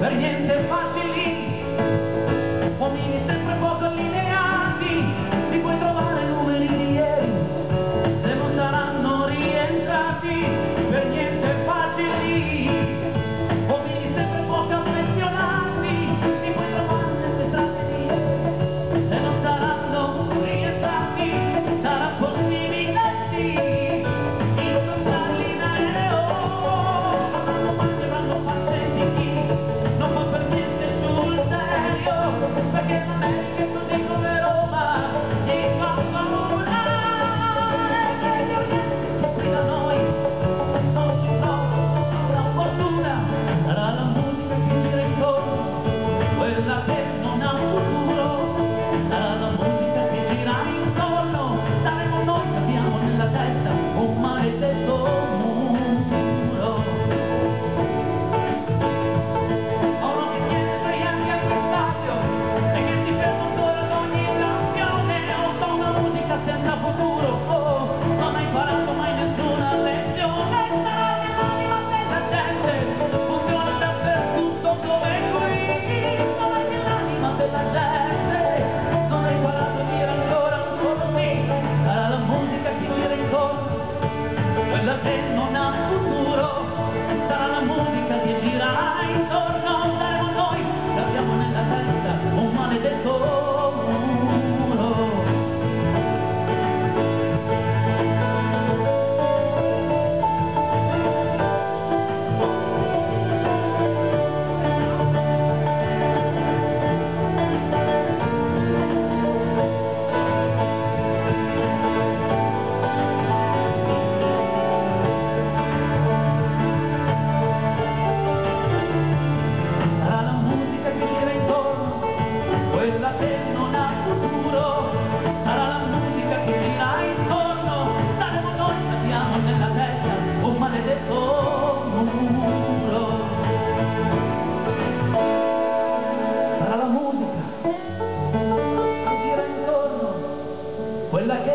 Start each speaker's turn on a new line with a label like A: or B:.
A: per niente facili, uomini sempre poco allineati, li puoi trovare numeri di ieri, se non saranno rientrati, per niente facili, uomini sempre poco affezionati, li puoi trovare nelle strade di ieri, se non saranno rientrati, sarà possibile sì, incontrarli in aereo, avranno mangi, avranno pazienti, non fa per niente sul serio, perché l'America è così come Roma, gli fa paura, e Medio Oriente qui da noi non si trova la fortuna, sarà la musica che gira intorno, quella che non ha un futuro, sarà la musica che gira intorno, saremo noi che abbiamo nella testa un maledetto muro. Uno che tiene 6 anni al stadio e che si ferma ancora ad ogni campione, usa una musica senza futuro, oh, non ha imparato mai nessuna lezione, sarà nell'anima della gente, funziona dappertutto come qui, sarà nell'anima della gente, non ha imparato a dire ancora un solo sì, sarà la musica che gira intorno, quella che non ha futuro, sarà la musica che gira intorno, saremo noi che abbiamo nella testa un maledetto muro. Sarà la musica che gira intorno, quella che non ha futuro, sarà la musica che gira intorno, saremo noi che abbiamo nella testa un maledetto muro. Sarà la musica che gira intorno, quella che